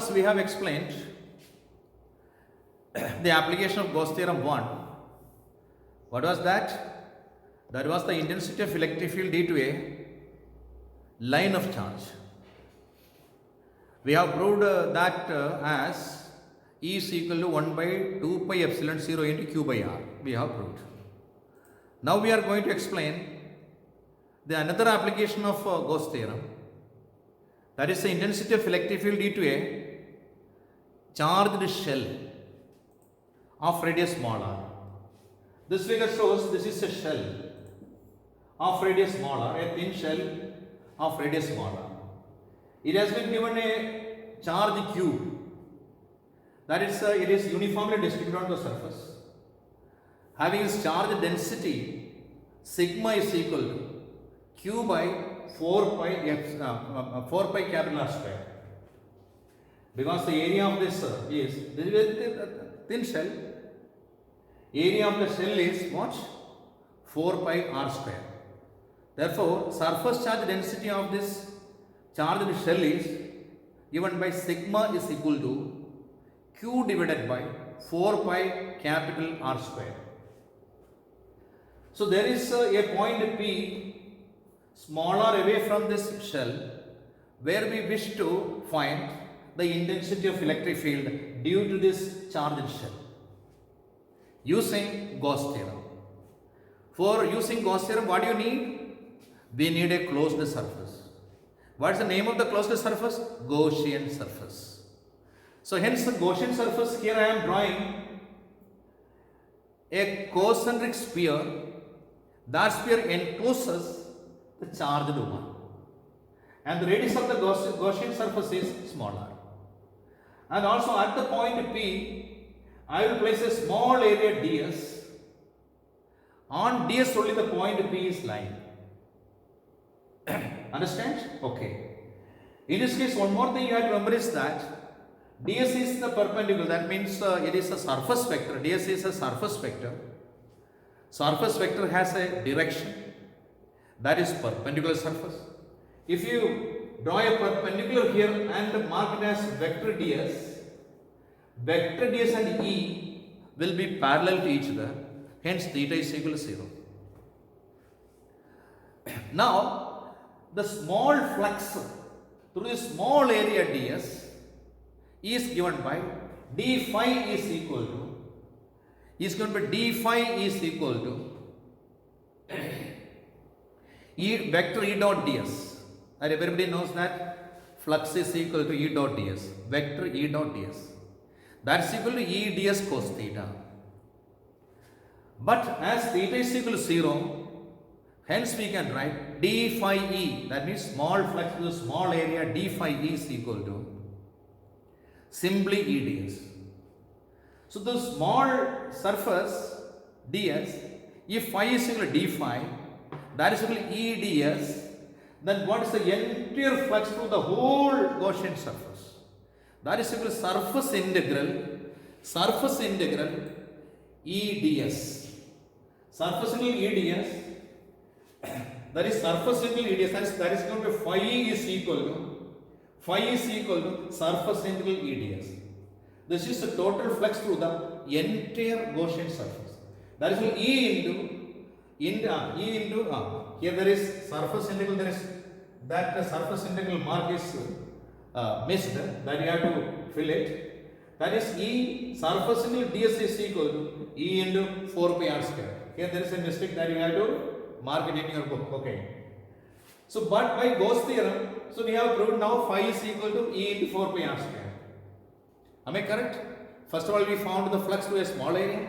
class we have explained the application of Gauss theorem 1. What was that? That was the intensity of electric field due to a line of charge. We have proved that as E is equal to 1 by 2 pi epsilon 0 into Q by R. We have proved. Now we are going to explain the another application of Gauss theorem. That is the intensity of electric field due to a charged shell of radius small r. This figure shows this is a shell of radius small r, a thin shell of radius small r. It has been given a charge Q. That is, it is uniformly distributed on the surface. Having its charge density, sigma is equal to Q by 4 pi capital R square. Because the area of this is a thin shell. Area of the shell is what? 4 pi R square. Therefore, surface charge density of this charged shell is given by sigma is equal to Q divided by 4 pi capital R square. So there is a point P smaller away from this shell where we wish to find the intensity of electric field due to this charged shell using Gauss theorem. For using Gauss theorem, what do you need? We need a closed surface. What is the name of the closed surface? Gaussian surface. So hence the Gaussian surface, here I am drawing a concentric sphere. That sphere encloses the charged one. And the radius of the Gaussian surface is smaller. And also at the point P, I will place a small area ds. On ds only the point P is lying. Understand? Okay. In this case, one more thing you have to remember is that ds is the perpendicular. That means it is a surface vector. ds is a surface vector. Surface vector has a direction that is perpendicular surface. If you draw a perpendicular here and mark it as vector ds and E will be parallel to each other. Hence theta is equal to 0. Now the small flux through this small area ds is given by d phi is equal to d phi is equal to E vector E dot ds. And everybody knows that flux is equal to E dot ds. Vector E dot ds. That's equal to E ds cos theta. But as theta is equal to 0, hence we can write d phi E. That means small flux to the small area d phi E is equal to simply E ds. So the small surface ds, if phi is equal to d phi, that is equal to E ds, then what is the entire flux through the whole Gaussian surface? That is equal to surface integral E ds. Surface integral E ds, that is surface integral E ds, that is going to be phi is equal to surface integral E ds. This is the total flux through the entire Gaussian surface. That is E into here there is surface integral, there is that surface integral mark is missed, that you have to fill it. That is E surface integral ds is equal to E into 4 pi r square. Here there is a mistake that you have to mark it in your book. Okay. So but by Gauss theorem, so we have proved now phi is equal to E into 4 pi r square. Am I correct? First of all, we found the flux to a small area.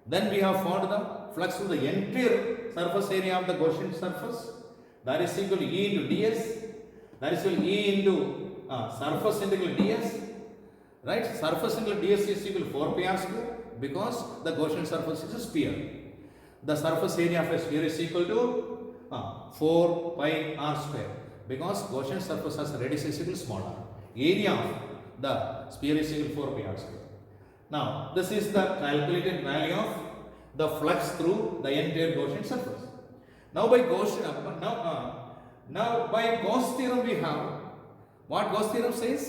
Then we have found the flux to the entire surface area of the Gaussian surface. That is equal to E into ds. That is equal to E into surface integral ds. Right? Surface integral ds is equal to 4 pi r square because the Gaussian surface is a sphere. The surface area of a sphere is equal to 4 pi r square because Gaussian surface has a radius is equal to small r. Area of the sphere is equal to 4 pi r square. Now, this is the calculated value of the flux through the entire Gaussian surface. Now by Gauss theorem we have what Gauss theorem says?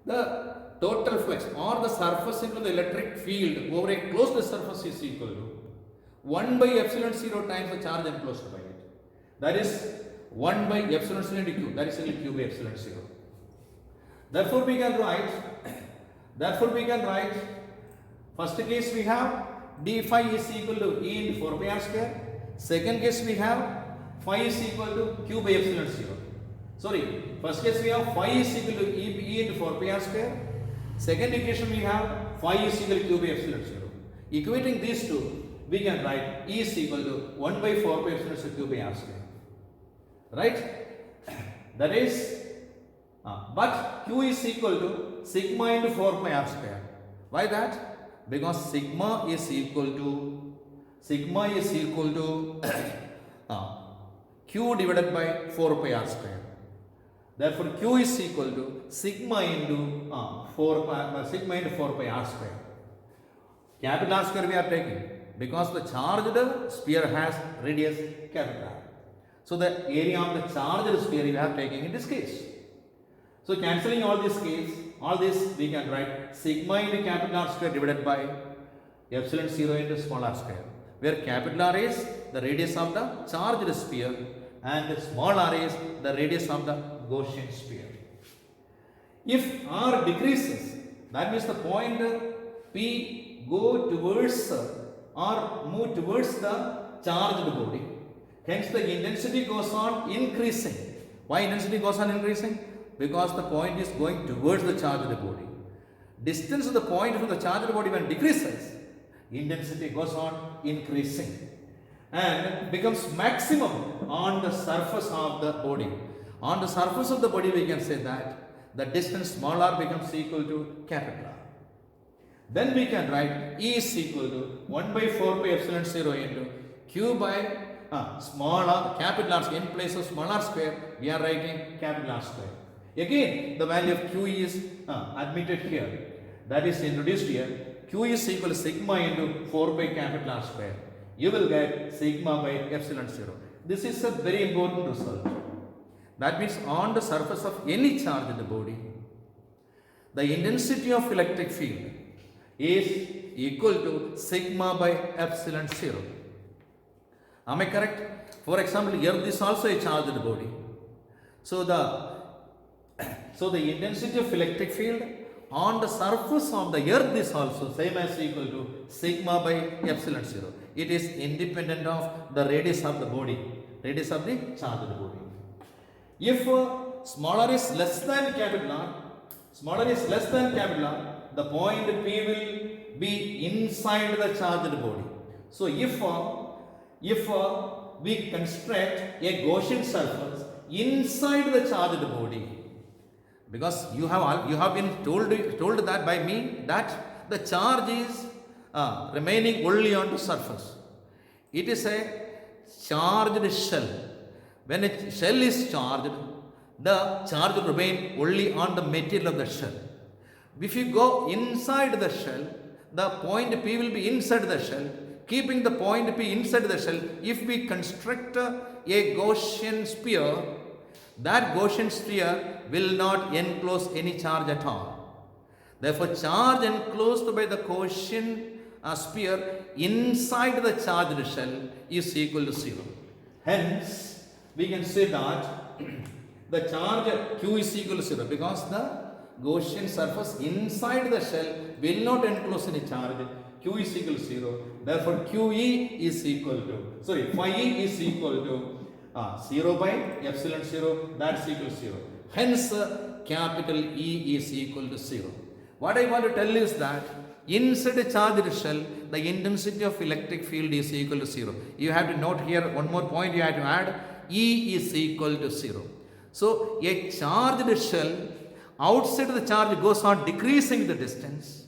the total flux or the surface into the electric field over a closed surface is equal to 1 by epsilon 0 times the charge enclosed by it. That is 1 by epsilon 0 into q. That is equal to q by epsilon 0. Therefore, we can write, first case we have d phi is equal to E into 4 pi r square. Second case we have phi is equal to q by epsilon 0. Sorry, first case we have phi is equal to E into 4 pi r square. Second equation we have phi is equal to q by epsilon 0. Equating these two, we can write E is equal to 1 by 4 pi epsilon 0 q by r square. Right? That is, but q is equal to sigma into 4 pi r square. Why that? Because sigma is equal to q divided by 4 pi r square. Therefore, q is equal to sigma into 4 pi r square. Capital R square we are taking because the charged sphere has radius capital R. So the area of the charged sphere we are taking in this case. So cancelling all this we can write sigma into capital R square divided by epsilon 0 into small r square, where capital R is the radius of the charged sphere and small r is the radius of the Gaussian sphere. If r decreases, that means the point P go towards or move towards the charged body. Hence the intensity goes on increasing. Why intensity goes on increasing? Because the point is going towards the charged body. Distance of the point from the charged body when decreases, intensity goes on increasing and becomes maximum on the surface of the body. On the surface of the body we can say that the distance small r becomes equal to capital R. Then we can write E is equal to 1 by 4 pi epsilon 0 into q by small r, capital R square. In place of small r square, we are writing capital R square. Again, the value of q is admitted here. That is introduced here. Q is equal to sigma into 4 pi capital R square. You will get sigma by epsilon 0. This is a very important result. That means on the surface of any charged body, the intensity of electric field is equal to sigma by epsilon 0. Am I correct? For example, Earth is also a charged body. So the intensity of electric field on the surface of the Earth is also same as equal to sigma by epsilon 0. It is independent of the radius of the body, radius of the charged body. If smaller is less than capital R, the point P will be inside the charged body. So if we construct a Gaussian surface inside the charged body, because you have been told that by me that the charge is remaining only on the surface. It is a charged shell. When a shell is charged, the charge will remain only on the material of the shell. If you go inside the shell, the point P will be inside the shell. Keeping the point P inside the shell, if we construct a Gaussian sphere, that Gaussian sphere will not enclose any charge at all. Therefore, charge enclosed by the Gaussian sphere inside the charged shell is equal to 0. Hence, we can say that the charge Q is equal to 0 because the Gaussian surface inside the shell will not enclose any charge. Q is equal to 0. Therefore, QE is equal to, phi E is equal to 0 by epsilon 0, that's equal to 0. Hence, capital E is equal to 0. What I want to tell is that inside a charged shell, the intensity of electric field is equal to 0. You have to note here one more point you have to add, E is equal to 0. So, a charged shell, outside the charge goes on decreasing the distance,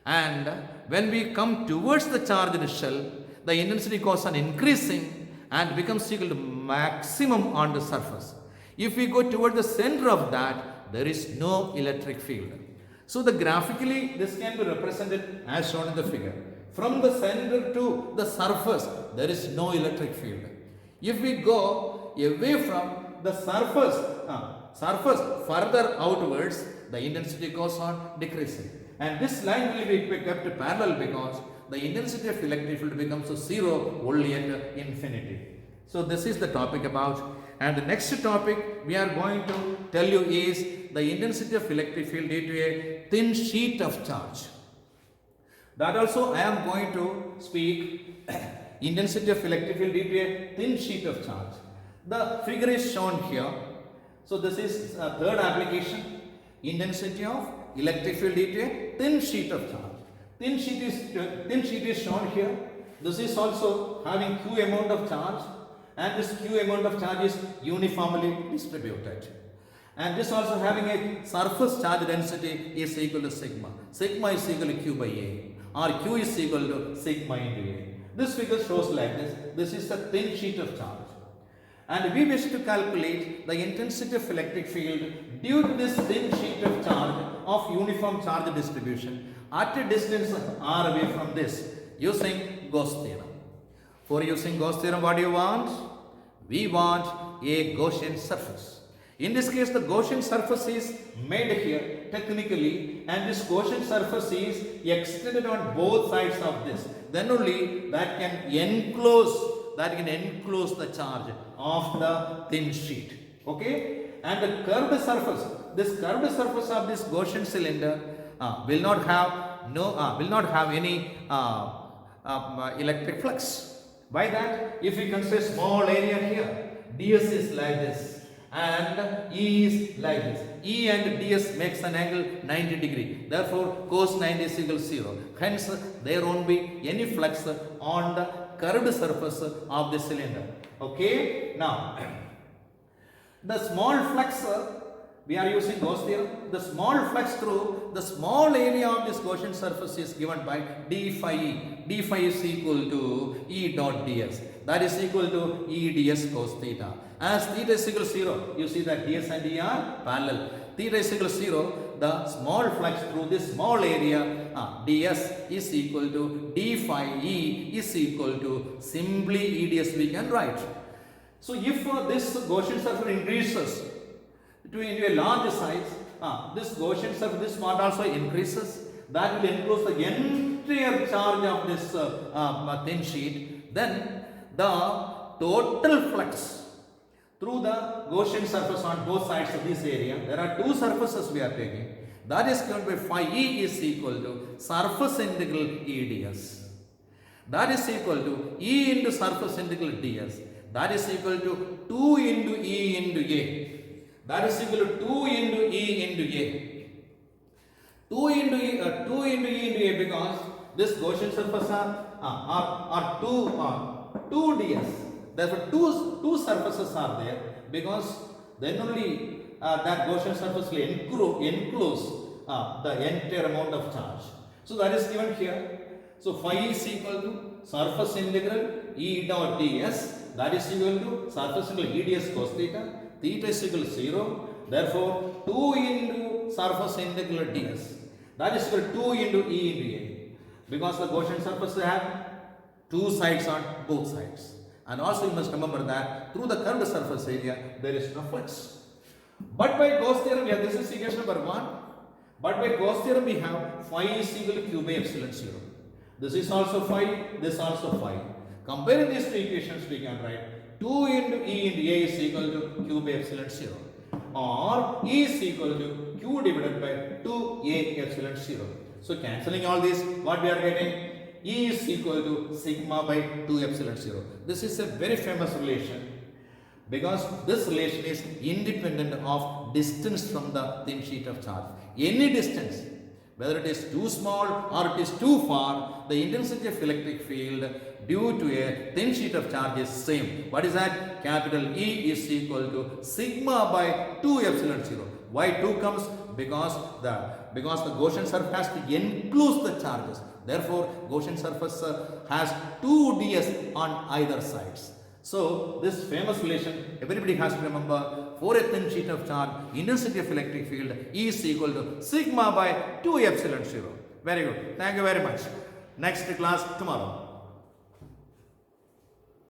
and when we come towards the charged shell, the intensity goes on increasing and becomes equal to maximum on the surface. If we go toward the center of that, there is no electric field. So the graphically this can be represented as shown in the figure. From the center to the surface, there is no electric field. If we go away from the surface further outwards, the intensity goes on decreasing. And this line will be kept parallel because the intensity of electric field becomes zero only at infinity. So this is the topic about. And the next topic we are going to tell you is the intensity of electric field due to a thin sheet of charge. That also I am going to speak intensity of electric field due to a thin sheet of charge. The figure is shown here. So this is a third application, intensity of electric field due to a thin sheet of charge. Thin sheet is shown here. This is also having Q amount of charge, and this Q amount of charge is uniformly distributed. And this also having a surface charge density is equal to sigma. Sigma is equal to Q by A, or Q is equal to sigma into A. This figure shows like this. This is a thin sheet of charge. And we wish to calculate the intensity of electric field due to this thin sheet of charge of uniform charge distribution at a distance r away from this using Gauss theorem. For using Gauss theorem, what do you want? We want a Gaussian surface. In this case, the Gaussian surface is made here technically, and this Gaussian surface is extended on both sides of this. Then only that can enclose the charge of the thin sheet. Okay? And the curved surface, this curved surface of this Gaussian cylinder will not have any electric flux. By that, if we consider small area here, ds is like this and E is like this. E and ds makes an angle 90 degree. Therefore, cos 90 is equal to 0. Hence, there won't be any flux on the curved surface of the cylinder. Okay? Now, the small flux, we are using Gauss theorem. The small flux through the small area of this Gaussian surface is given by d phi E. D phi is equal to E dot ds. That is equal to E ds cos theta. As theta is equal to 0, you see that ds and E are parallel. Theta is equal to 0, the small flux through this small area ds is equal to d phi E is equal to simply E ds we can write. So if this Gaussian surface increases into a large size, this Gaussian surface, this part also increases, that will enclose the entire charge of this thin sheet. Then the total flux through the Gaussian surface on both sides of this area, there are two surfaces we are taking, that is given by phi E is equal to surface integral E ds. That is equal to E into surface integral ds. That is equal to 2 into E into A. That is equal to 2 into E into A. 2 into E into A, because this Gaussian surface are 2 ds. Therefore, two surfaces are there, because then only that Gaussian surface will enclose the entire amount of charge. So that is given here. So phi is equal to surface integral E dot ds. That is equal to surface integral E ds cos theta. Theta is equal to 0. Therefore, 2 into surface integral ds. That is equal to 2 into E into A. Because the Gaussian surface have two sides on both sides. And also you must remember that through the curved surface area, there is no flux. But by Gauss theorem, this is equation number 1. But by Gauss theorem, we have phi is equal to Q by epsilon 0. This is also phi, this also phi. Comparing these two equations, we can write 2 into E into A is equal to Q by epsilon 0. Or E is equal to Q divided by 2A epsilon 0. So cancelling all this, what we are getting? E is equal to sigma by 2 epsilon 0. This is a very famous relation, because this relation is independent of distance from the thin sheet of charge. Any distance, whether it is too small or it is too far, the intensity of electric field due to a thin sheet of charge is same. What is that? Capital E is equal to sigma by 2 epsilon 0. Why 2 comes? Because the Gaussian surface has to enclose the charges. Therefore, Gaussian surface has 2 ds on either sides. So, this famous relation, everybody has to remember, for a thin sheet of charge, intensity of electric field E is equal to sigma by 2 epsilon 0. Very good. Thank you very much. Next class tomorrow.